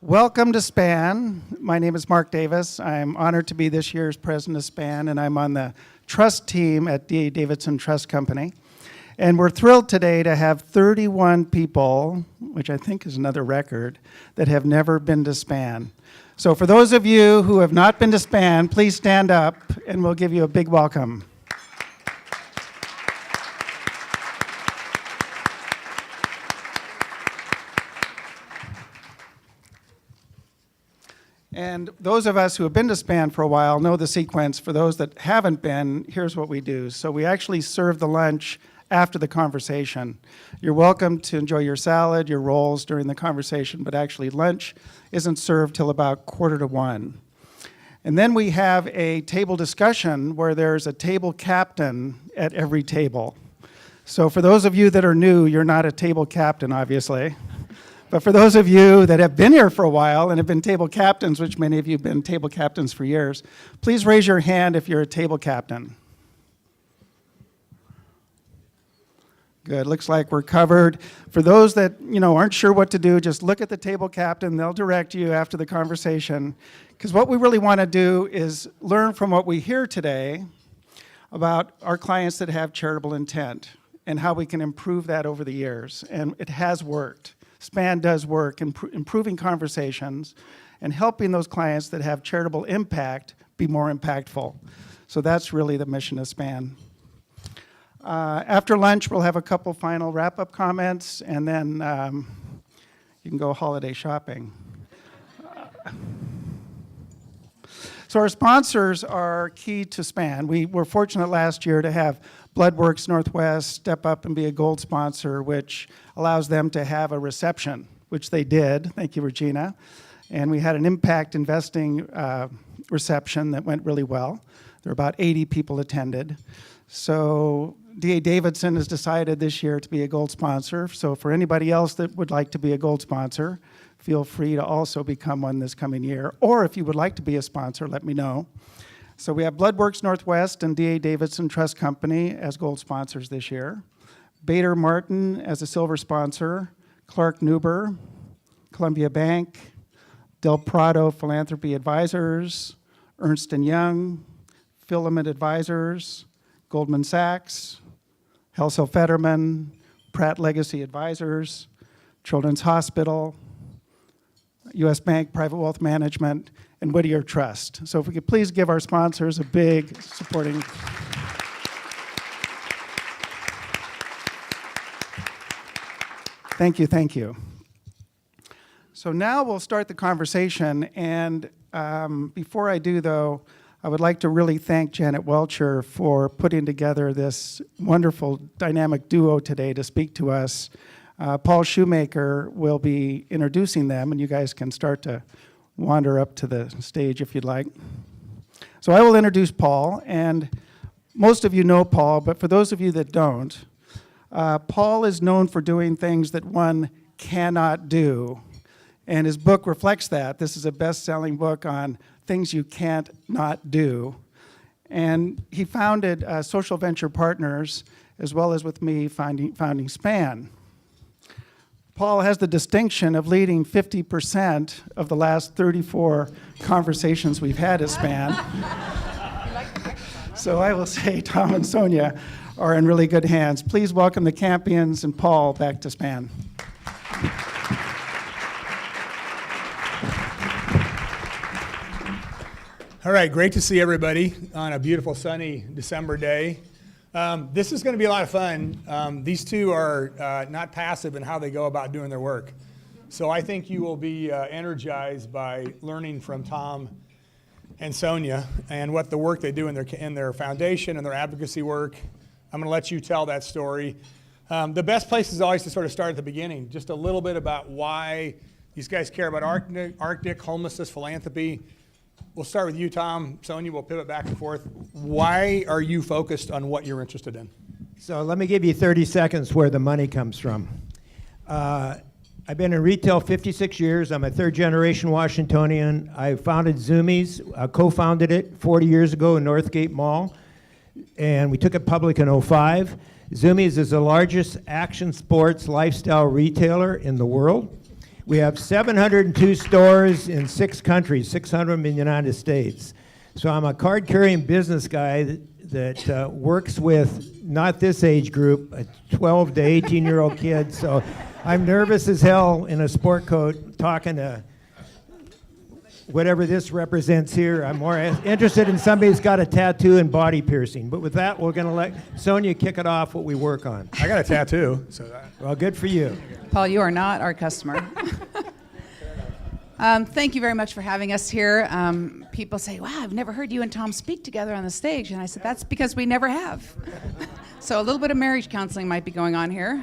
Welcome to SPAN. My name is Mark Davis. I'm honored to be this year's president of SPAN, and I'm on the trust team at D.A. Davidson Trust Company. And we're thrilled today to have 31 people, which I think is another record, that have never been to SPAN. So for those of you who have not been to SPAN, please stand up and we'll give you a big welcome. And those of us who have been to SPAN for a while know the sequence. For those that haven't been, here's what we do. So we actually serve the lunch after the conversation. You're welcome to enjoy your salad, your rolls during the conversation, but actually lunch isn't served till about 1:45. And then we have a table discussion where there's a table captain at every table. So for those of you that are new, you're not a table captain, obviously. But for those of you that have been here for a while and have been table captains, which many of you have been table captains for years, please raise your hand if you're a table captain. Good, looks like we're covered. For those that aren't sure what to do, just look at the table captain. They'll direct you after the conversation. Because what we really want to do is learn from what we hear today about our clients that have charitable intent and how we can improve that over the years. And it has worked. SPAN does work in improving conversations and helping those clients that have charitable impact be more impactful. So that's really the mission of SPAN. After lunch, we'll have a couple final wrap-up comments, and then you can go holiday shopping. So our sponsors are key to SPAN. We were fortunate last year to have Bloodworks Northwest step up and be a gold sponsor, which allows them to have a reception, which they did. Thank you, Regina. And we had an impact investing reception that went really well. There were about 80 people attended. So D.A. Davidson has decided this year to be a gold sponsor. So for anybody else that would like to be a gold sponsor, feel free to also become one this coming year. Or if you would like to be a sponsor, let me know. So we have Bloodworks Northwest and D.A. Davidson Trust Company as gold sponsors this year. Bader Martin as a silver sponsor. Clark Nuber, Columbia Bank, Del Prado Philanthropy Advisors, Ernst & Young, Filament Advisors, Goldman Sachs, Helsel Fetterman, Pratt Legacy Advisors, Children's Hospital, U.S. Bank Private Wealth Management, and Whittier Trust. So if we could please give our sponsors a big supporting. Thank you, thank you. So now we'll start the conversation, and before I do though, I would like to really thank Janet Welcher for putting together this wonderful dynamic duo today to speak to us. Paul Shoemaker will be introducing them, and you guys can start to wander up to the stage if you'd like. So I will introduce Paul, and most of you know Paul, but for those of you that don't, Paul is known for doing things that one cannot do, and his book reflects that. This is a best-selling book on things you can't not do. And he founded Social Venture Partners, as well as with me founding SPAN. Paul has the distinction of leading 50% of the last 34 conversations we've had at SPAN. So I will say Tom and Sonya are in really good hands. Please welcome the Campions and Paul back to SPAN. All right, great to see everybody on a beautiful sunny December day. This is going to be a lot of fun. These two are not passive in how they go about doing their work. So I think you will be energized by learning from Tom and Sonya and what the work they do in their foundation and their advocacy work. I'm going to let you tell that story. The best place is always to sort of start at the beginning, just a little bit about why these guys care about Arctic homelessness, philanthropy. We'll start with you, Tom. Sonya, we'll pivot back and forth. Why are you focused on what you're interested in? So let me give you 30 seconds where the money comes from. I've been in retail 56 years. I'm a third-generation Washingtonian. I founded Zoomies, co-founded it 40 years ago in Northgate Mall, and we took it public in 2005. Zoomies is the largest action sports lifestyle retailer in the world. We have 702 stores in 6 countries, 600 in the United States. So I'm a card-carrying business guy that works with not this age group, a 12 to 18-year-old kid. So I'm nervous as hell in a sport coat talking to whatever this represents here. I'm more interested in somebody who's got a tattoo and body piercing. But with that, we're going to let Sonya kick it off what we work on. I got a tattoo, so Well, good for you. Paul, you are not our customer. Thank you very much for having us here. People say, wow, I've never heard you and Tom speak together on the stage. And I said, that's because we never have. So a little bit of marriage counseling might be going on here.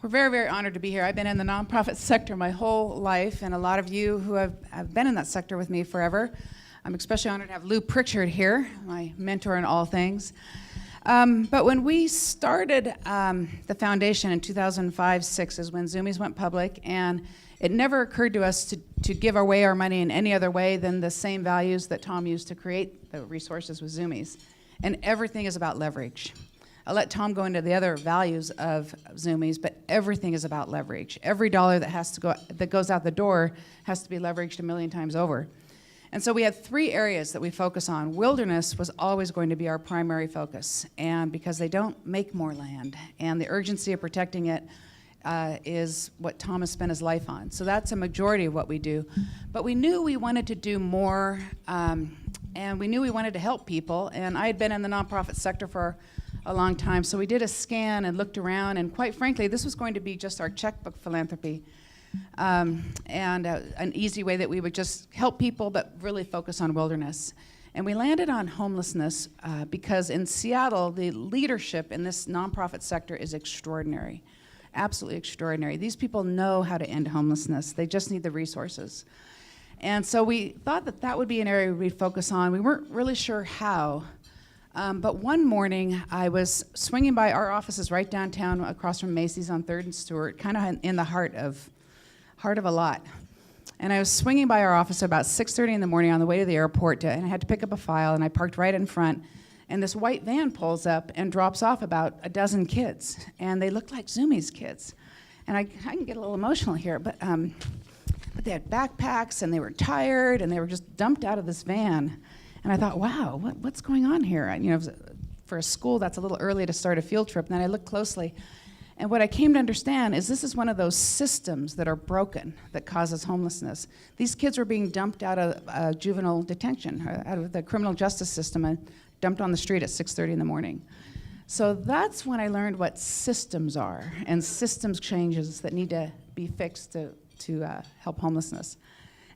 We're very, very honored to be here. I've been in the nonprofit sector my whole life, and a lot of you who have been in that sector with me forever. I'm especially honored to have Lou Pritchard here, my mentor in all things. But when we started the foundation in 2005-06 is when Zoomies went public, and it never occurred to us to give away our money in any other way than the same values that Tom used to create the resources with Zoomies. And everything is about leverage. I'll let Tom go into the other values of Zoomies, but everything is about leverage. Every dollar that goes out the door has to be leveraged a million times over. And so we had 3 areas that we focus on. Wilderness was always going to be our primary focus, and because they don't make more land, and the urgency of protecting it is what Tom has spent his life on. So that's a majority of what we do. But we knew we wanted to do more, and we knew we wanted to help people, and I had been in the nonprofit sector for a long time, so we did a scan and looked around, and quite frankly, this was going to be just our checkbook philanthropy. An easy way that we would just help people but really focus on wilderness. And we landed on homelessness because in Seattle, the leadership in this nonprofit sector is extraordinary, absolutely extraordinary. These people know how to end homelessness. They just need the resources. And so we thought that that would be an area we'd focus on. We weren't really sure how. But one morning, I was swinging by our offices right downtown across from Macy's on 3rd and Stewart, kind of in the heart of a lot. And I was swinging by our office at about 6:30 in the morning on the way to the airport, and I had to pick up a file, and I parked right in front, and this white van pulls up and drops off about a dozen kids, and they looked like Zoomies kids. And I can get a little emotional here, but they had backpacks, and they were tired, and they were just dumped out of this van. And I thought, wow, what's going on here? You know, for a school, that's a little early to start a field trip. And then I looked closely. And what I came to understand is this is one of those systems that are broken that causes homelessness. These kids were being dumped out of juvenile detention, out of the criminal justice system, and dumped on the street at 6:30 in the morning. So that's when I learned what systems are, and systems changes that need to be fixed to help homelessness.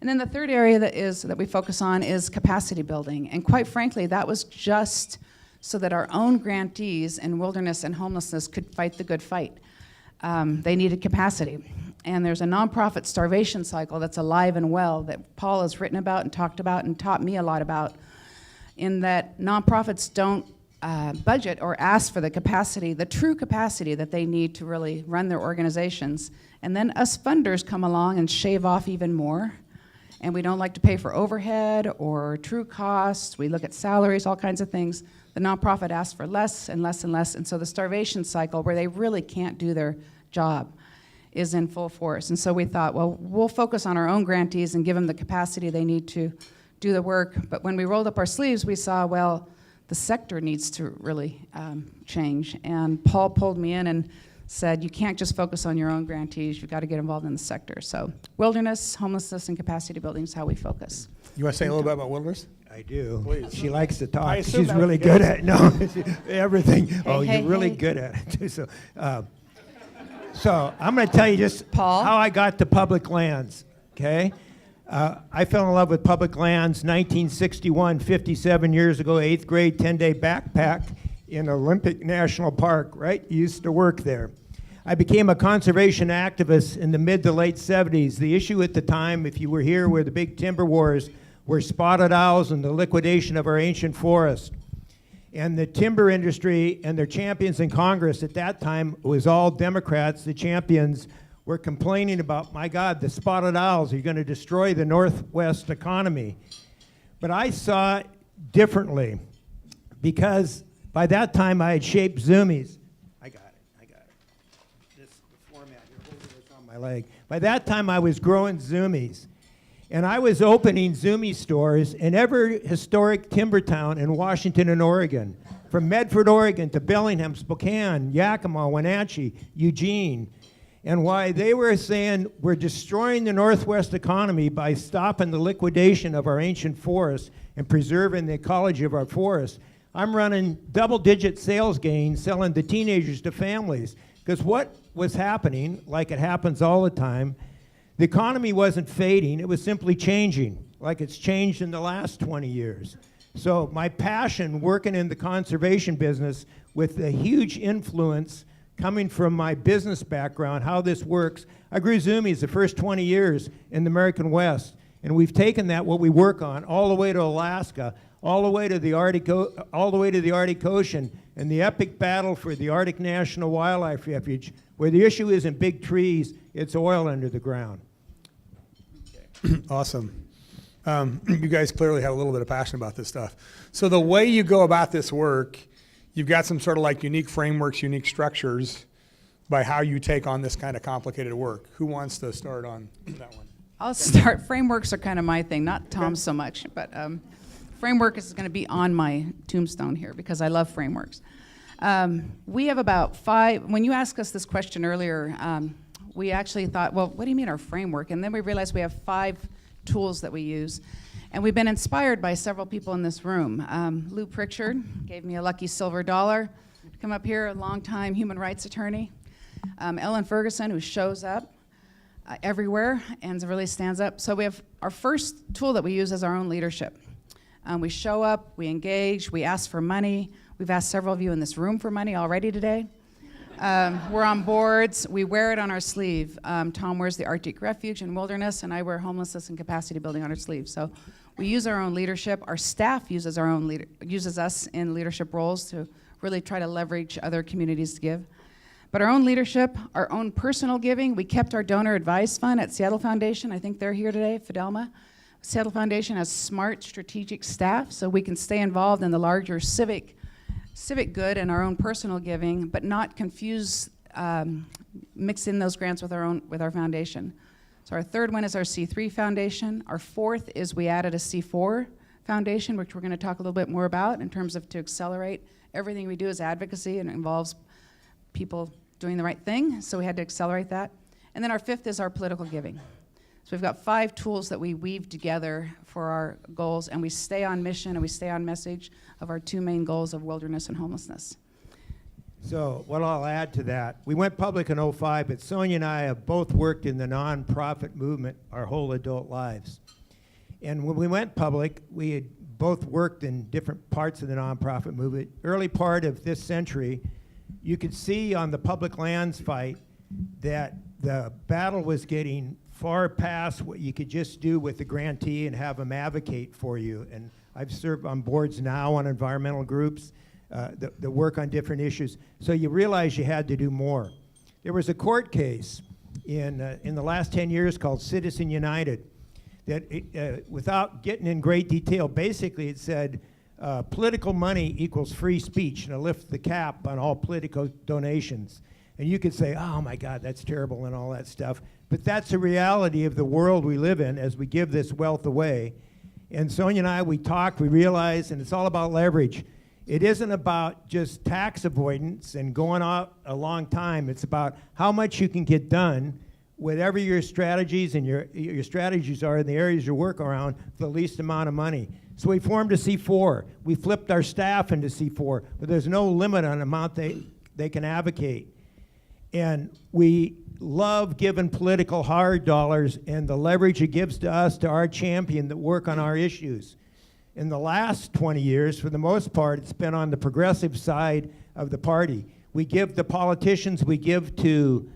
And then the third area that we focus on is capacity building. And quite frankly, that was just so that our own grantees in wilderness and homelessness could fight the good fight. They needed capacity. And there's a nonprofit starvation cycle that's alive and well that Paul has written about and talked about and taught me a lot about, in that nonprofits don't budget or ask for the capacity, the true capacity that they need to really run their organizations. And then us funders come along and shave off even more. And we don't like to pay for overhead or true costs. We look at salaries, all kinds of things. The nonprofit asks for less and less and less. And so the starvation cycle, where they really can't do their job, is in full force. And so we thought, well, we'll focus on our own grantees and give them the capacity they need to do the work. But when we rolled up our sleeves, we saw, well, the sector needs to really change. And Paul pulled me in and said, you can't just focus on your own grantees, you've got to get involved in the sector. So wilderness, homelessness, and capacity building is how we focus. You want to say a little bit about wilderness? I do. Please. She likes to I talk. assume She's that was really the good case. at it. No, everything. Oh, hey, you're really hey. good at it too. So I'm going to tell you just Paul? how I got to public lands. Okay, I fell in love with public lands 1961, 57 years ago. 8th grade, 10-day backpack in Olympic National Park. Right, used to work there. I became a conservation activist in the mid to late 70s. The issue at the time, if you were here, were the big timber wars, were spotted owls and the liquidation of our ancient forest. And the timber industry and their champions in Congress at that time was all Democrats. The champions were complaining about, my God, the spotted owls are going to destroy the Northwest economy. But I saw it differently, because by that time I had shaped Zoomies. I got it. This is the format here. my leg. By that time, I was growing zoomies. And I was opening Zumi stores in every historic timber town in Washington and Oregon, from Medford, Oregon, to Bellingham, Spokane, Yakima, Wenatchee, Eugene. And why they were saying we're destroying the Northwest economy by stopping the liquidation of our ancient forests and preserving the ecology of our forests. I'm running double-digit sales gains selling to teenagers, to families. Because what was happening, like it happens all the time, the economy wasn't fading, it was simply changing, like it's changed in the last 20 years. So my passion working in the conservation business with a huge influence coming from my business background, how this works. I grew zoomies the first 20 years in the American West, and we've taken that, what we work on, all the way to Alaska, all the way to the Arctic Ocean, and the epic battle for the Arctic National Wildlife Refuge, where the issue isn't big trees, it's oil under the ground. Awesome. You guys clearly have a little bit of passion about this stuff. So the way you go about this work, you've got some sort of like unique frameworks, unique structures by how you take on this kind of complicated work. Who wants to start on that one? I'll start. Frameworks are kind of my thing, not Tom's so much, but framework is going to be on my tombstone here because I love frameworks. We have about 5, when you asked us this question earlier, we actually thought, well, what do you mean our framework? And then we realized we have 5 tools that we use. And we've been inspired by several people in this room. Lou Pritchard gave me a lucky silver dollar to come up here, a longtime human rights attorney. Ellen Ferguson, who shows up everywhere and really stands up. So we have our first tool that we use is our own leadership. We show up, we engage, we ask for money. We've asked several of you in this room for money already today. We're on boards, we wear it on our sleeve. Tom wears the Arctic Refuge and Wilderness, and I wear homelessness and capacity building on our sleeve. So we use our own leadership. Our staff uses us in leadership roles to really try to leverage other communities to give. But our own leadership, our own personal giving, we kept our donor advice fund at Seattle Foundation. I think they're here today, Fidelma. Seattle Foundation has smart, strategic staff, so we can stay involved in the larger civic good and our own personal giving, but not confuse, mix in those grants with our foundation. So our third one is our C3 foundation. Our fourth is we added a C4 foundation, which we're going to talk a little bit more about in terms of to accelerate. Everything we do is advocacy and it involves people doing the right thing, so we had to accelerate that. And then our fifth is our political giving. So we've got 5 tools that we weave together for our goals, and we stay on mission and we stay on message of our 2 main goals of wilderness and homelessness. So what I'll add to that, we went public in '05, but Sonya and I have both worked in the nonprofit movement our whole adult lives. And when we went public, we had both worked in different parts of the nonprofit movement. Early part of this century, you could see on the public lands fight that the battle was getting far past what you could just do with the grantee and have them advocate for you. And I've served on boards now on environmental groups that work on different issues. So you realize you had to do more. There was a court case in the last 10 years called Citizen United that, without getting in great detail, basically it said political money equals free speech, and it lifts the cap on all political donations. And you could say, oh my God, that's terrible and all that stuff. But that's the reality of the world we live in as we give this wealth away. And Sonya and I, we talked, we realized, and it's all about leverage. It isn't about just tax avoidance and going out a long time. It's about how much you can get done, whatever your strategies and your strategies are in the areas you work around, for the least amount of money. So we formed a C4. We flipped our staff into C4, but there's no limit on the amount they can advocate. And we love giving political hard dollars and the leverage it gives to us, to our champion that work on our issues. In the last 20 years, for the most part, it's been on the progressive side of the party. We give the politicians, we give to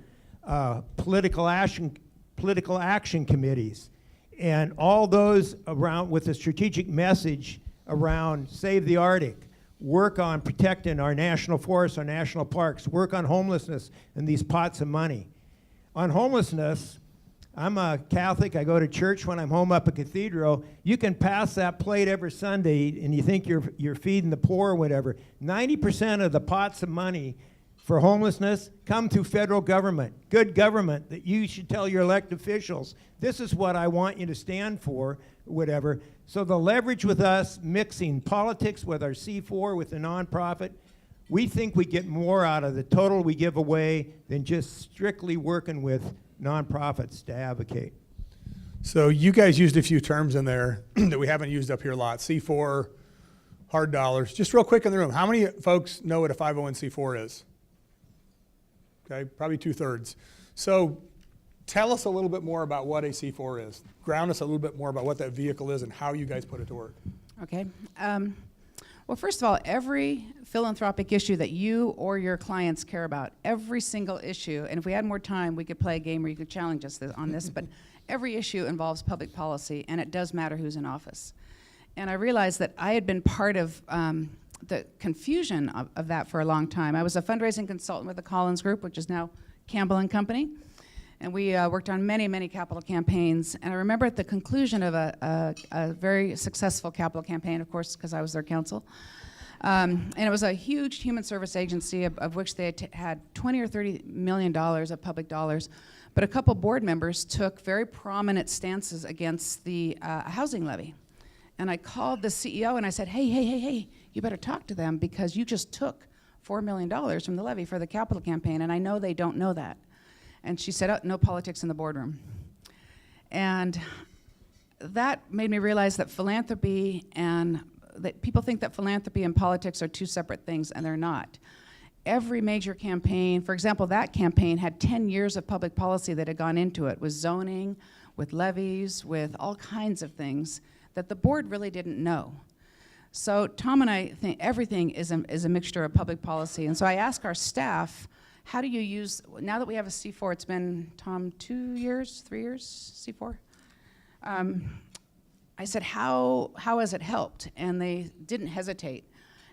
political action committees, and all those around with a strategic message around Save the Arctic, work on protecting our national forests, our national parks, work on homelessness and these pots of money. On homelessness, I'm a Catholic, I go to church when I'm home up at Cathedral. You can pass that plate every Sunday and you think you're feeding the poor or whatever. 90% of the pots of money for homelessness, come to federal government, good government, that you should tell your elected officials, this is what I want you to stand for, whatever. So the leverage with us, mixing politics with our C4, with the nonprofit, we think we get more out of the total we give away than just strictly working with nonprofits to advocate. So you guys used a few terms in there that we haven't used up here a lot. C4, hard dollars. Just real quick in the room, how many folks know what a 501c4 is? Okay, probably 2/3. So tell us a little bit more about what a C4 is. Ground us a little bit more about what that vehicle is and how you guys put it to work. Okay. Well, first of all, every philanthropic issue that you or your clients care about, every single issue, and if we had more time, we could play a game where you could challenge us on this, but every issue involves public policy, and it does matter who's in office. And I realized that I had been part of the confusion of that for a long time. I was a fundraising consultant with the Collins Group, which is now Campbell and Company, and we worked on many, many capital campaigns. And I remember at the conclusion of a very successful capital campaign, of course, because I was their counsel, and it was a huge human service agency of which they had $20 or $30 million of public dollars. But a couple board members took very prominent stances against the housing levy. And I called the CEO and I said, hey, you better talk to them because you just took $4 million from the levy for the capital campaign, and I know they don't know that. And she said, oh, no politics in the boardroom. And that made me realize that philanthropy and that people think that philanthropy and politics are two separate things, and they're not. Every major campaign, for example, that campaign had 10 years of public policy that had gone into it, with zoning, with levies, with all kinds of things that the board really didn't know. So Tom and I think everything is a mixture of public policy. And so I ask our staff, how do you use, now that we have a C4, it's been, Tom, 2 years, 3 years, C4? I said, how has it helped? And they didn't hesitate.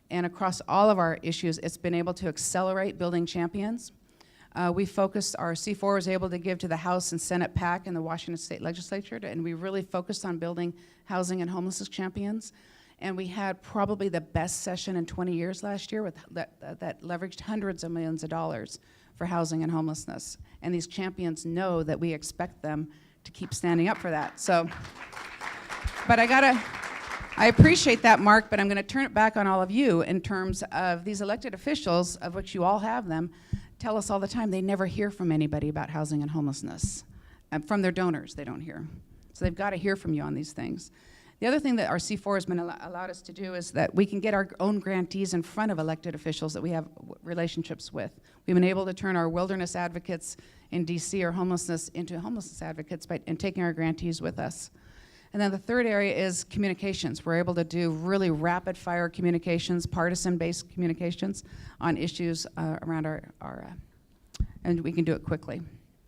And across all of our issues, it's been able to accelerate building champions. We focused, our C4 was able to give to the House and Senate PAC and the Washington State Legislature, and we really focused on building housing and homelessness champions. And we had probably the best session in 20 years last year with that leveraged hundreds of millions of dollars for housing and homelessness. And these champions know that we expect them to keep standing up for that. So, but I appreciate that, Mark, but I'm going to turn it back on all of you in terms of these elected officials, of which you all have them, tell us all the time they never hear from anybody about housing and homelessness. From their donors, they don't hear. So they've got to hear from you on these things. The other thing that our C4 has been allowed us to do is that we can get our own grantees in front of elected officials that we have relationships with. We've been able to turn our wilderness advocates in DC or homelessness into homelessness advocates and taking our grantees with us. And then the third area is communications. We're able to do really rapid fire communications, partisan-based communications on issues around and we can do it quickly.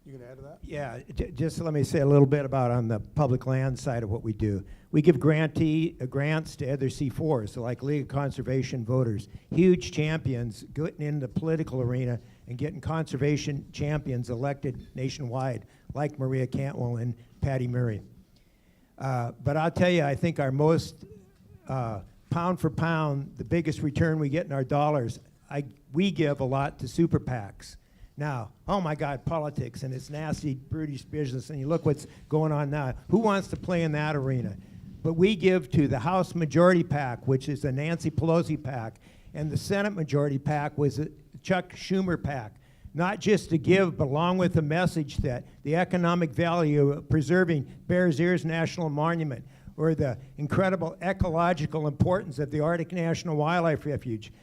You can add to that? Yeah, just let me say a little bit about on the public land side of what we do. We give grants to other C4s, so like League of Conservation Voters, huge champions getting in the political arena and getting conservation champions elected nationwide, like Maria Cantwell and Patty Murray. But I'll tell you, I think our most pound for pound, the biggest return we get in our dollars, we give a lot to super PACs. Now, oh my God, politics and it's nasty, brutish business, and you look what's going on now. Who wants to play in that arena? But we give to the House Majority PAC, which is the Nancy Pelosi PAC, and the Senate Majority PAC was a Chuck Schumer PAC. Not just to give, but along with the message that the economic value of preserving Bears Ears National Monument or the incredible ecological importance of the Arctic National Wildlife Refuge.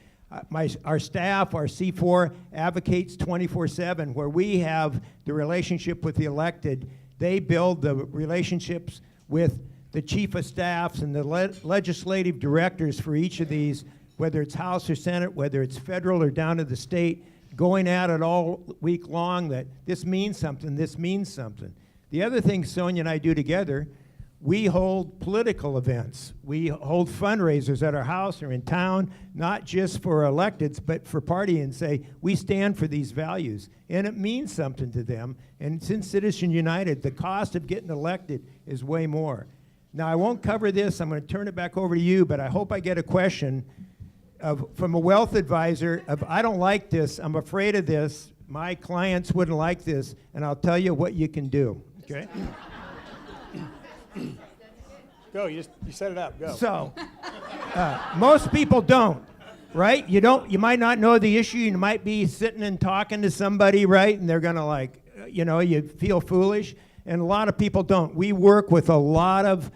Our staff, our C4 advocates 24/7, where we have the relationship with the elected. They build the relationships with the chief of staffs and the legislative directors for each of these, whether it's House or Senate, whether it's federal or down to the state, going at it all week long that this means something, this means something. The other thing Sonya and I do together, we hold political events. We hold fundraisers at our house or in town, not just for electeds, but for party, and say, we stand for these values. And it means something to them. And since Citizen United, the cost of getting elected is way more. Now, I won't cover this. I'm going to turn it back over to you, but I hope I get a question. from a wealth advisor of, I don't like this, I'm afraid of this, my clients wouldn't like this, and I'll tell you what you can do, okay? Go, you set it up, go. So, most people don't, right? You might not know the issue, you might be sitting and talking to somebody, right? And they're gonna like, you feel foolish, and a lot of people don't. We work with a lot of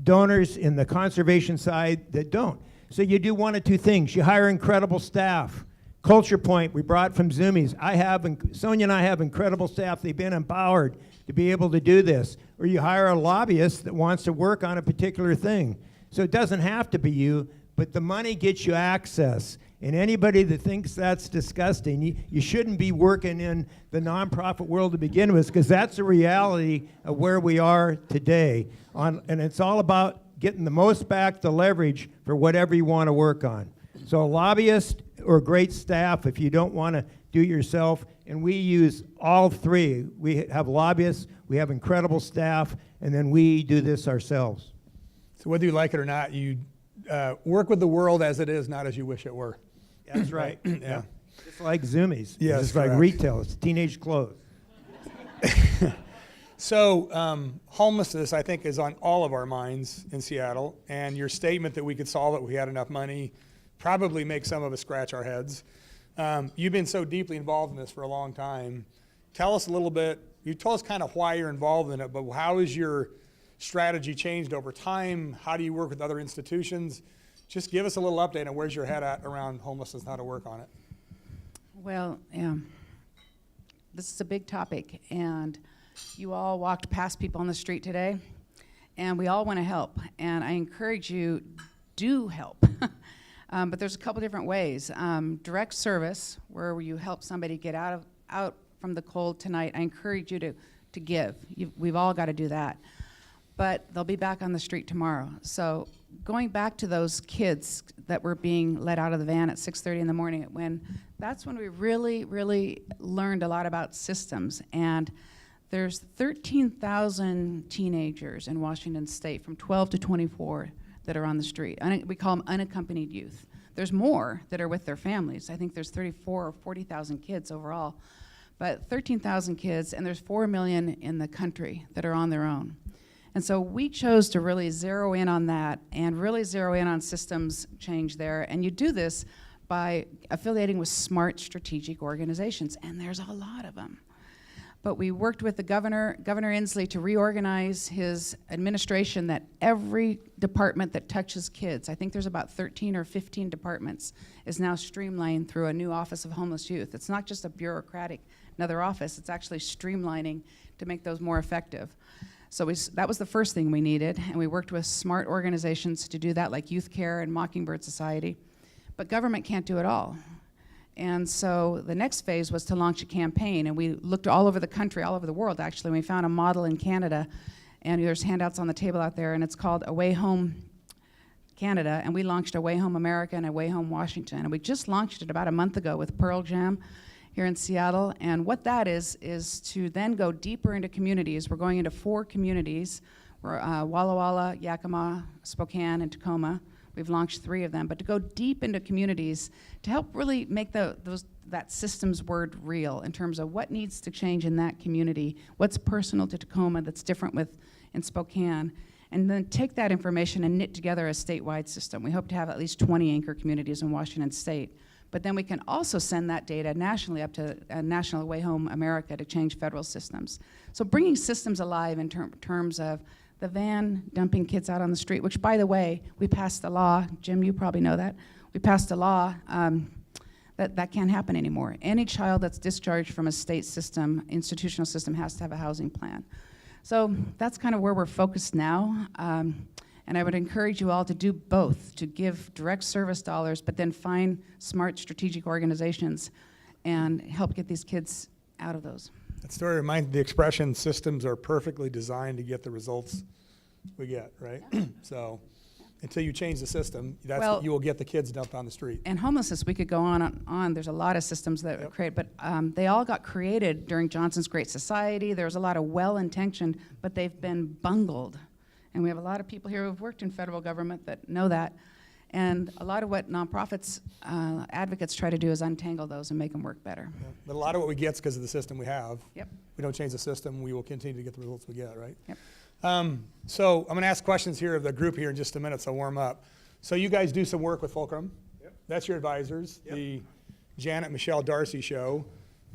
donors in the conservation side that don't. So you do one of two things. You hire incredible staff. Culture Point, we brought from Zoomies. Sonya and I have incredible staff. They've been empowered to be able to do this. Or you hire a lobbyist that wants to work on a particular thing. So it doesn't have to be you, but the money gets you access. And anybody that thinks that's disgusting, you shouldn't be working in the nonprofit world to begin with, because that's the reality of where we are today. And it's all about getting the most back to leverage for whatever you want to work on. So a lobbyist or great staff if you don't want to do it yourself, and we use all three. We have lobbyists, we have incredible staff, and then we do this ourselves. So whether you like it or not, you work with the world as it is, not as you wish it were. That's right. Yeah. Just like Zoomies. Yes, It's like correct. retail. It's teenage clothes. So homelessness, I think, is on all of our minds in Seattle, and your statement that we could solve it if we had enough money probably makes some of us scratch our heads. You've been so deeply involved in this for a long time. Tell us a little bit, you told us kind of why you're involved in it, but how has your strategy changed over time? How do you work with other institutions? Just give us a little update on where's your head at around homelessness and how to work on it. Well, this is a big topic, and you all walked past people on the street today, and we all want to help, and I encourage you, do help. But there's a couple different ways. Direct service, where you help somebody get out from the cold tonight. I encourage you to give. We've all got to do that. But they'll be back on the street tomorrow. So going back to those kids that were being let out of the van at 6:30 in the morning, that's when we really, really learned a lot about systems. And there's 13,000 teenagers in Washington State from 12 to 24 that are on the street. We call them unaccompanied youth. There's more that are with their families. I think there's 34 or 40,000 kids overall. But 13,000 kids, and there's 4 million in the country that are on their own. And so we chose to really zero in on that and really zero in on systems change there. And you do this by affiliating with smart strategic organizations, and there's a lot of them. But we worked with the Governor Inslee, to reorganize his administration, that every department that touches kids, I think there's about 13 or 15 departments, is now streamlined through a new Office of Homeless Youth. It's not just a bureaucratic, another office, it's actually streamlining to make those more effective. So that was the first thing we needed, and we worked with smart organizations to do that, like Youth Care and Mockingbird Society. But government can't do it all. And so the next phase was to launch a campaign, and we looked all over the country, all over the world actually. We found a model in Canada, and there's handouts on the table out there, and it's called Away Home Canada, and we launched Away Home America and Away Home Washington, and we just launched it about a month ago with Pearl Jam here in Seattle. And what that is to then go deeper into communities. We're going into 4 communities. We're Walla Walla, Yakima, Spokane, and Tacoma. We've launched 3 of them, but to go deep into communities to help really make that systems word real in terms of what needs to change in that community, what's personal to Tacoma that's different in Spokane, and then take that information and knit together a statewide system. We hope to have at least 20 anchor communities in Washington State. But then we can also send that data nationally up to National Away Home America to change federal systems. So bringing systems alive in terms of the van dumping kids out on the street, which, by the way, we passed a law. Jim, you probably know that. We passed a law that can't happen anymore. Any child that's discharged from a state system, institutional system, has to have a housing plan. So that's kind of where we're focused now. And I would encourage you all to do both, to give direct service dollars, but then find smart strategic organizations and help get these kids out of those. That story reminds me, the expression, systems are perfectly designed to get the results we get, right? So until you change the system, you will get the kids dumped on the street. And homelessness, we could go on. There's a lot of systems that are created, but they all got created during Johnson's Great Society. There's a lot of well-intentioned, but they've been bungled. And we have a lot of people here who've worked in federal government that know that. And a lot of what nonprofits, advocates try to do is untangle those and make them work better. But a lot of what we get is because of the system we have. Yep. We don't change the system, we will continue to get the results we get, right? Yep. So I'm going to ask questions here of the group here in just a minute, so warm up. So you guys do some work with Fulcrum. Yep. That's your advisors, yep. The Janet Michelle Darcy show.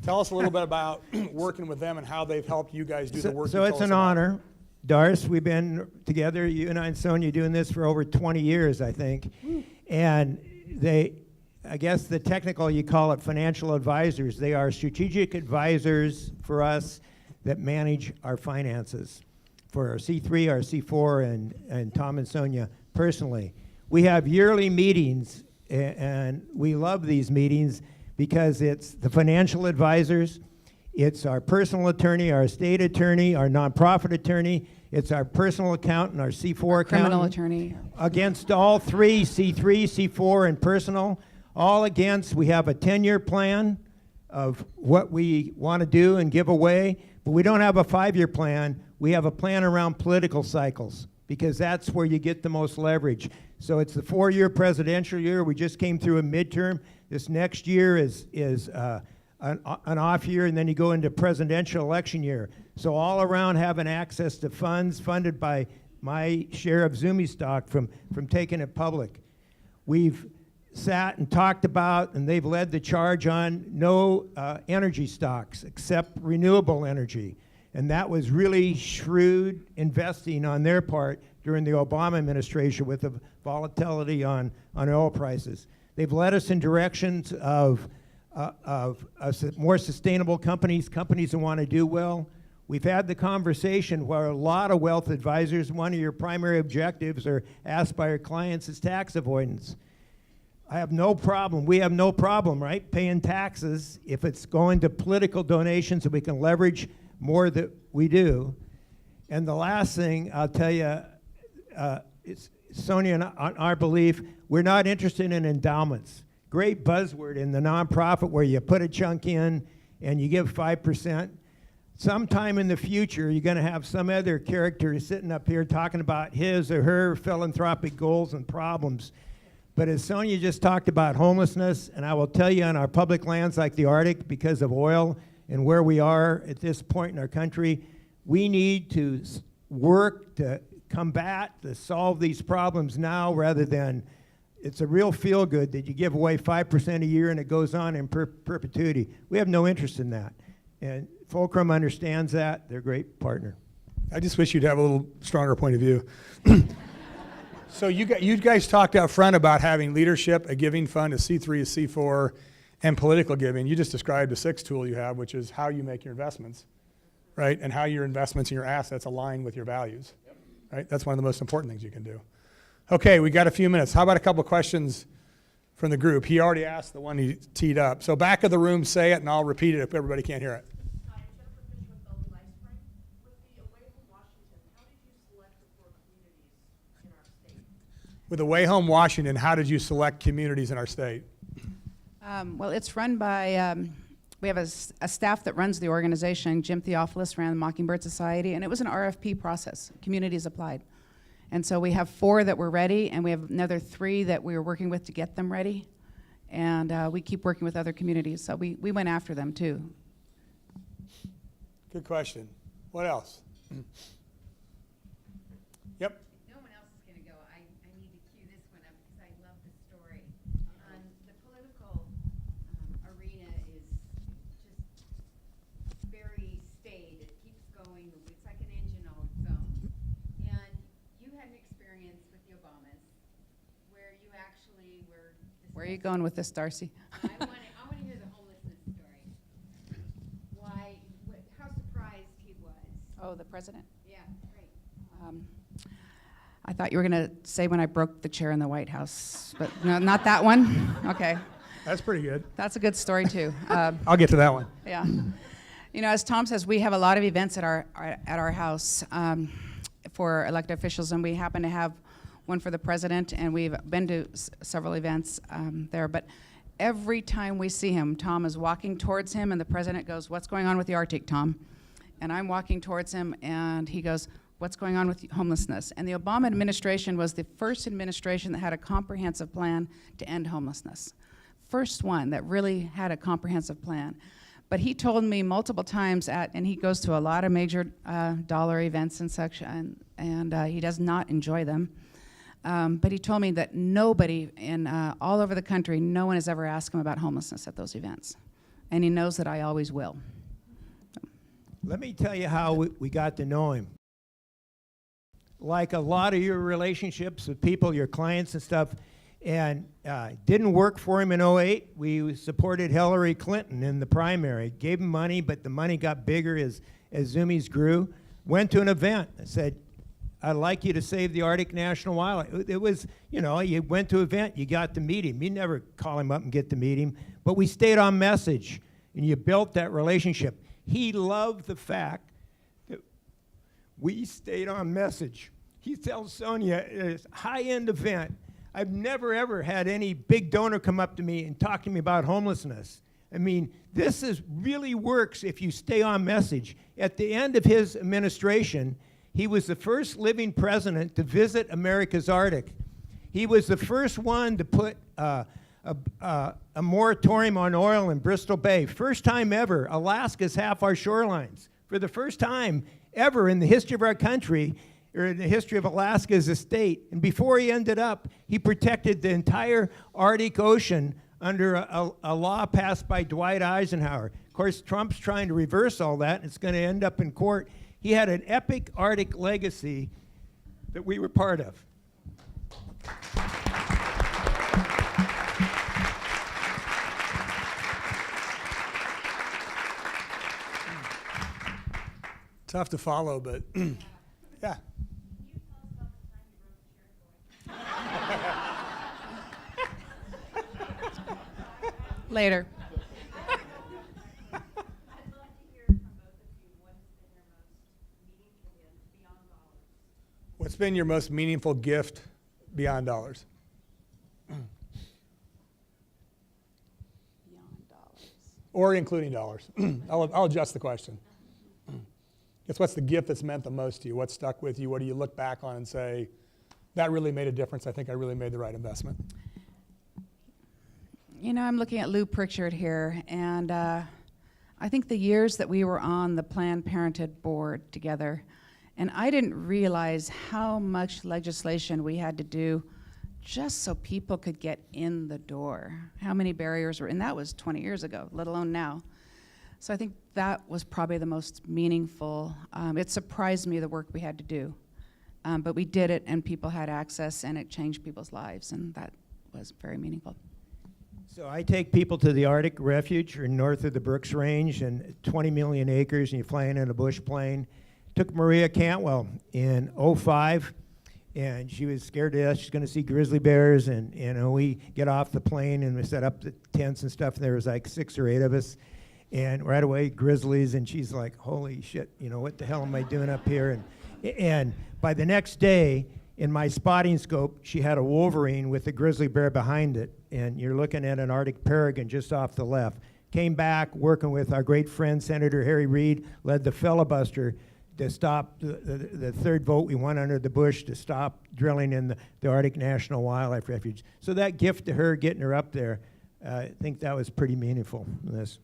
Tell us a little bit about working with them and how they've helped you guys do the work. So it's an honor. Darce, we've been together, you and I and Sonya, doing this for over 20 years, I think. And I guess the technical, you call it financial advisors. They are strategic advisors for us that manage our finances for our C3, our C4, and Tom and Sonya personally. We have yearly meetings, and we love these meetings because it's the financial advisors, it's our personal attorney, our estate attorney, our nonprofit attorney, it's our personal accountant, our C4 accountant. Criminal attorney. Against all three, C3, C4, and personal, all against, we have a 10-year plan of what we want to do and give away, but we don't have a 5-year plan. We have a plan around political cycles because that's where you get the most leverage. So it's the 4-year presidential year. We just came through a midterm. This next year is an off year, and then you go into presidential election year. So all around having access to funds funded by my share of Zumi stock from taking it public. We've sat and talked about, and they've led the charge on no energy stocks except renewable energy. And that was really shrewd investing on their part during the Obama administration with the volatility on oil prices. They've led us in directions of more sustainable companies that want to do well. We've had the conversation where a lot of wealth advisors, one of your primary objectives are asked by your clients is tax avoidance. I have no problem, we have no problem, right, paying taxes if it's going to political donations and we can leverage more that we do. And the last thing I'll tell you, it's Sonya and our belief, we're not interested in endowments. Great buzzword in the nonprofit where you put a chunk in and you give 5%. Sometime in the future, you're going to have some other character sitting up here talking about his or her philanthropic goals and problems. But as Sonya just talked about homelessness, and I will tell you on our public lands like the Arctic, because of oil and where we are at this point in our country, we need to work to combat, to solve these problems now rather than it's a real feel-good that you give away 5% a year and it goes on in perpetuity. We have no interest in that. And Fulcrum understands that. They're a great partner. I just wish you'd have a little stronger point of view. So you guys talked out front about having leadership, a giving fund, a C3, a C4, and political giving. You just described the 6th tool you have, which is how you make your investments, right? And how your investments and your assets align with your values, right? That's one of the most important things you can do. Okay, we got a few minutes. How about a couple of questions from the group? He already asked the one he teed up. So back of the room, say it, and I'll repeat it if everybody can't hear it. With Away Home Washington, how did you select communities in our state? Well, it's run by, we have a staff that runs the organization. Jim Theophilus ran the Mockingbird Society, and it was an RFP process. Communities applied. And so we have 4 that were ready, and we have another 3 that we were working with to get them ready. And we keep working with other communities, so we went after them too. Good question. What else? Yep. No one else is going to go. I need to cue this one up because I love the story. The political arena is just very staid. It keeps going. It's like an engine on its own. And you had an experience with the Obamas where you actually were... Where are you going with this, Darcy? I want to hear the homelessness story. Why? How surprised he was. Oh, the president? Yeah, great. I thought you were going to say when I broke the chair in the White House, but no, not that one. Okay. That's pretty good. That's a good story, too. I'll get to that one. Yeah. You know, as Tom says, we have a lot of events at our house for elected officials, and we happen to have one for the president, and we've been to several events there. But every time we see him, Tom is walking towards him, and the president goes, "What's going on with the Arctic, Tom?" And I'm walking towards him, and he goes, what's going on with homelessness. And the Obama administration was the first administration that had a comprehensive plan to end homelessness. First one that really had a comprehensive plan. But he told me multiple times and he goes to a lot of major dollar events and such, and he does not enjoy them. But he told me that nobody all over the country, no one has ever asked him about homelessness at those events. And he knows that I always will. Let me tell you how we got to know him. Like a lot of your relationships with people, your clients and stuff, and didn't work for him in '08. We supported Hillary Clinton in the primary. Gave him money, but the money got bigger as Zoomies grew. Went to an event and said, I'd like you to save the Arctic National Wildlife. It was, you know, you went to an event, you got to meet him. You never call him up and get to meet him. But we stayed on message, and you built that relationship. He loved the fact that we stayed on message. He tells Sonya, it's a high-end event. I've never, ever had any big donor come up to me and talk to me about homelessness. I mean, this really works if you stay on message. At the end of his administration, he was the first living president to visit America's Arctic. He was the first one to put a moratorium on oil in Bristol Bay. First time ever, Alaska's half our shorelines. For the first time ever in the history of our country, or in the history of Alaska as a state. And before he ended up, he protected the entire Arctic Ocean under a law passed by Dwight Eisenhower. Of course, Trump's trying to reverse all that, and it's going to end up in court. He had an epic Arctic legacy that we were part of. Tough to follow, but yeah. Later. I'd love to hear from both of you what has been your most meaningful gift beyond dollars. What's been your most meaningful gift beyond dollars? Beyond dollars. Or including dollars. I'll adjust the question. Guess what's the gift that's meant the most to you? What stuck with you? What do you look back on and say, that really made a difference? I think I really made the right investment. You know, I'm looking at Lou Pritchard here, and I think the years that we were on the Planned Parenthood board together, and I didn't realize how much legislation we had to do just so people could get in the door, how many barriers were, and that was 20 years ago, let alone now. So I think that was probably the most meaningful. It surprised me the work we had to do, but we did it, and people had access, and it changed people's lives, and that was very meaningful. So I take people to the Arctic Refuge or north of the Brooks Range, and 20 million acres, and you're flying in a bush plane. Took Maria Cantwell in '05, and she was scared to death. She's going to see grizzly bears, and you know, we get off the plane and we set up the tents and stuff. And there was like 6 or 8 of us, and right away grizzlies, and she's like, "Holy shit! You know, what the hell am I doing up here?" And by the next day, in my spotting scope, she had a wolverine with a grizzly bear behind it, and you're looking at an Arctic peregrine just off the left. Came back working with our great friend Senator Harry Reid, led the filibuster to stop the third vote we won under the Bush to stop drilling in the Arctic National Wildlife Refuge. So that gift to her, getting her up there, I think that was pretty meaningful. This.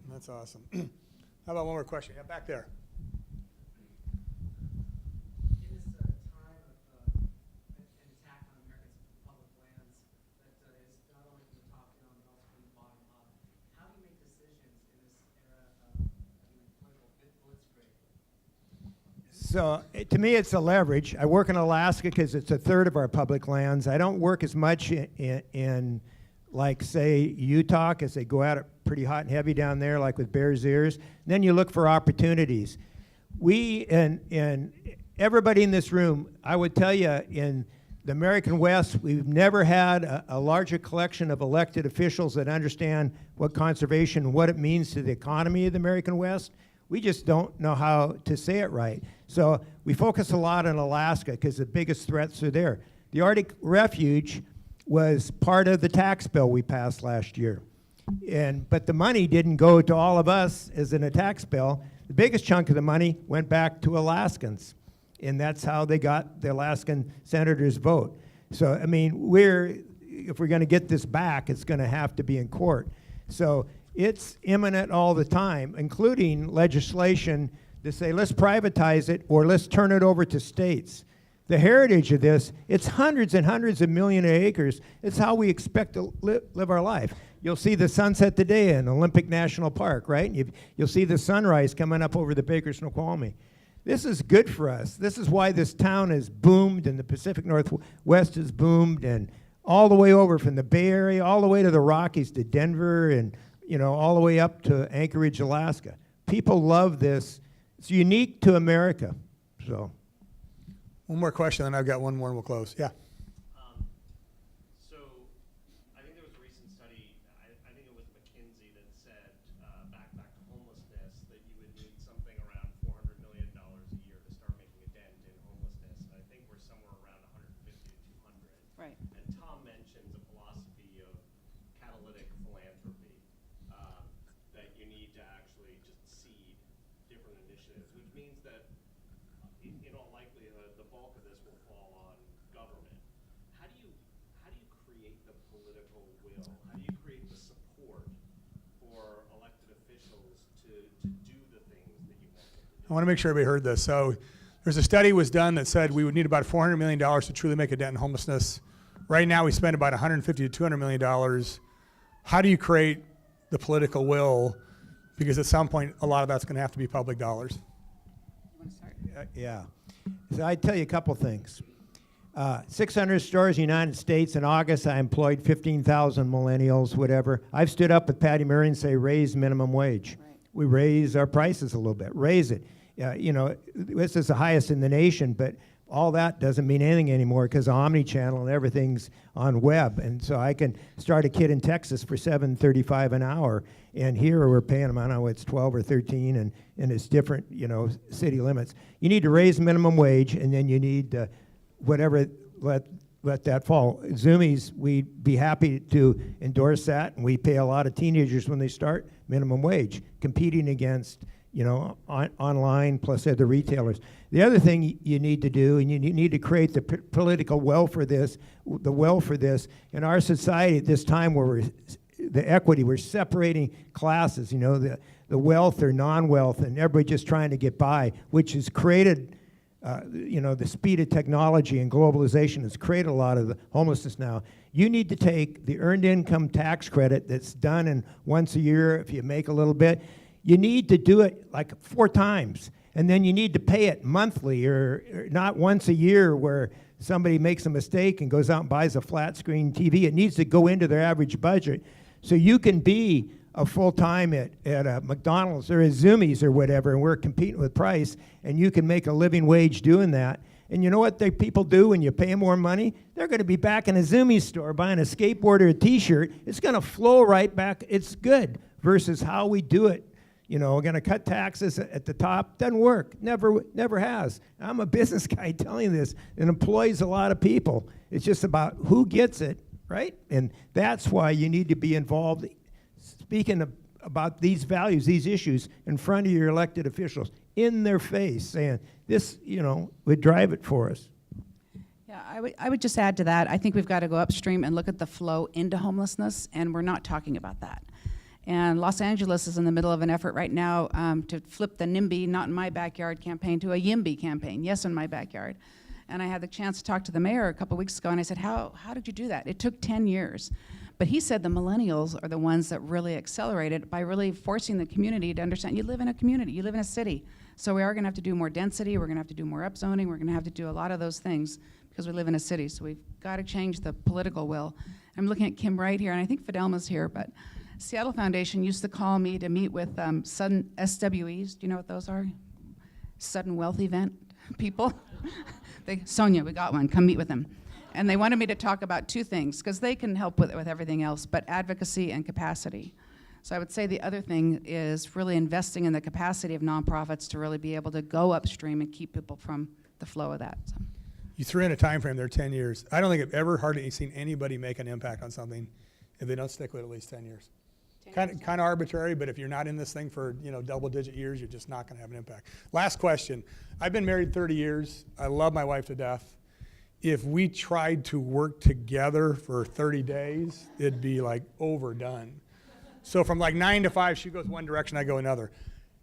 That's awesome. How about one more question? Yeah, back there. In this time of an attack on America's public lands that is not only from the top down but also from the bottom up, how do you make decisions in this era of political blitzkrieg? So to me, it's a leverage. I work in Alaska because it's a third of our public lands. I don't work as much in like, say, Utah, because they go at it pretty hot and heavy down there, like with Bears Ears. And then you look for opportunities. We, and everybody in this room, I would tell you, in the American West, we've never had a larger collection of elected officials that understand what conservation, what it means to the economy of the American West. We just don't know how to say it right. So we focus a lot on Alaska because the biggest threats are there. The Arctic Refuge was part of the tax bill we passed last year. But the money didn't go to all of us as in a tax bill. The biggest chunk of the money went back to Alaskans. and that's how they got the Alaskan senators' vote. So, I mean, if we're going to get this back, it's going to have to be in court. So it's imminent all the time, including legislation to say, let's privatize it or let's turn it over to states. The heritage of this, it's hundreds and hundreds of million acres. It's how we expect to live our life. You'll see the sunset today in Olympic National Park, right? You'll see the sunrise coming up over the Baker Snoqualmie. This is good for us. This is why this town has boomed, and the Pacific Northwest has boomed, and all the way over from the Bay Area, all the way to the Rockies, to Denver, and all the way up to Anchorage, Alaska. People love this. It's unique to America. So, One more question, then I've got one more and we'll close. Yeah. So I think there was a recent study, I think it was McKinsey, that said back to homelessness that you would need something around $400 million a year to start making a dent in homelessness. I think we're somewhere around 150 to 200. Right. And Tom mentions a philosophy of catalytic philanthropy, that you need to actually just seed different initiatives, which means that in all likelihood, the bulk of this will fall on government. How do you create the political will? How do you create the support for elected officials to do the things that you want them to do? I want to make sure everybody heard this. So there's a study was done that said we would need about $400 million to truly make a dent in homelessness. Right now we spend about $150 to $200 million. How do you create the political will? Because at some point, a lot of that's going to have to be public dollars. You want to start? yeah. So I'd tell you a couple things. 600 stores in the United States. In August, I employed 15,000 millennials, whatever. I've stood up with Patty Murray and say, raise minimum wage. Right. We raise our prices a little bit. Raise it. This is the highest in the nation, but all that doesn't mean anything anymore because omni-channel and everything's on web. And so I can start a kid in Texas for $7.35 an hour, and here we're paying them, I don't know, it's 12 or 13, and it's different, city limits. You need to raise minimum wage, and then you need whatever, let that fall. Zoomies, we'd be happy to endorse that, and we pay a lot of teenagers when they start minimum wage, competing against online plus other retailers. The other thing you need to do, and you need to create the political will for this, in our society at this time where the equity, we're separating classes, the wealth or non-wealth, and everybody just trying to get by, which has created, the speed of technology and globalization has created a lot of the homelessness now. You need to take the earned income tax credit that's done in once a year if you make a little bit. You need to do it like 4 times, and then you need to pay it monthly or not once a year where somebody makes a mistake and goes out and buys a flat screen TV. It needs to go into their average budget. So you can be a full-time at a McDonald's or a Zoomies or whatever, and we're competing with price, and you can make a living wage doing that. And you know what people do when you pay them more money? They're going to be back in a Zoomies store buying a skateboard or a T-shirt. It's going to flow right back. It's good versus how we do it. We're going to cut taxes at the top. Doesn't work. Never has. I'm a business guy telling you this. It employs a lot of people. It's just about who gets it, right? And that's why you need to be involved speaking about these values, these issues, in front of your elected officials, in their face, saying, this, would drive it for us. Yeah, I would just add to that. I think we've got to go upstream and look at the flow into homelessness, and we're not talking about that. And Los Angeles is in the middle of an effort right now to flip the NIMBY, not in my backyard campaign, to a YIMBY campaign, yes, in my backyard. And I had the chance to talk to the mayor a couple weeks ago, and I said, how did you do that? It took 10 years. But he said the millennials are the ones that really accelerated by really forcing the community to understand you live in a community, you live in a city. So we are going to have to do more density, we're going to have to do more upzoning, we're going to have to do a lot of those things because we live in a city. So we've got to change the political will. I'm looking at Kim Wright here, and I think Fidelma's here, but Seattle Foundation used to call me to meet with sudden SWEs. Do you know what those are? Sudden wealth event people. Sonya, we got one. Come meet with them. And they wanted me to talk about 2 things, because they can help with everything else, but advocacy and capacity. So I would say the other thing is really investing in the capacity of nonprofits to really be able to go upstream and keep people from the flow of that. So. You threw in a time frame there, 10 years. I don't think I've ever hardly seen anybody make an impact on something if they don't stick with it at least 10 years. Kind of arbitrary, but if you're not in this thing for, double-digit years, you're just not going to have an impact. Last question. I've been married 30 years. I love my wife to death. If we tried to work together for 30 days, it'd be like overdone. So from like 9 to 5, she goes one direction, I go another.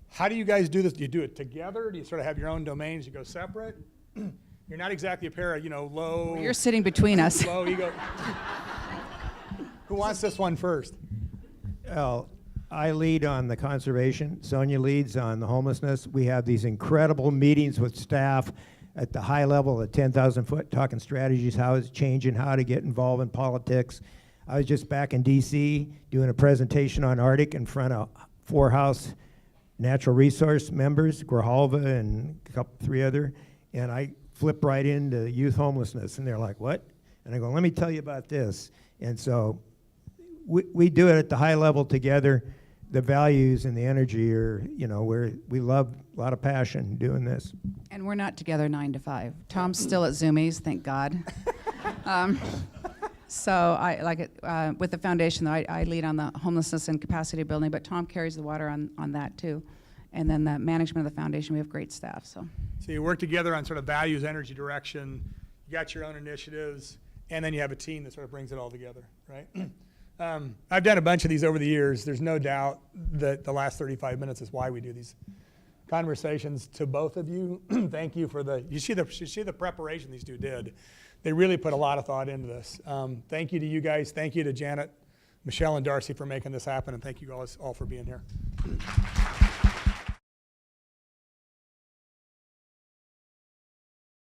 How do you guys do this? Do you do it together? Do you sort of have your own domains? You go separate? You're not exactly a pair of, low. You're sitting between us. Low ego. Who wants this one first? Well, I lead on the conservation. Sonya leads on the homelessness. We have these incredible meetings with staff at the high level, at 10,000 foot, talking strategies, how it's changing, how to get involved in politics. I was just back in D.C. doing a presentation on Arctic in front of 4 House natural resource members, Grijalva and three other, and I flip right into youth homelessness, and they're like, what? And I go, let me tell you about this. And so we do it at the high level together. The values and the energy are, we love a lot of passion doing this. And we're not together 9 to 5. Tom's still at Zoomies, thank God. So I like it with the foundation. Though I lead on the homelessness and capacity building, but Tom carries the water on that too. And then the management of the foundation, we have great staff. So you work together on sort of values, energy, direction. You got your own initiatives, and then you have a team that sort of brings it all together, right? I've done a bunch of these over the years. There's no doubt that the last 35 minutes is why we do these conversations. To both of you, thank you for you see the preparation these two did. They really put a lot of thought into this. Thank you to you guys. Thank you to Janet, Michelle, and Darcy for making this happen, and thank you guys all for being here.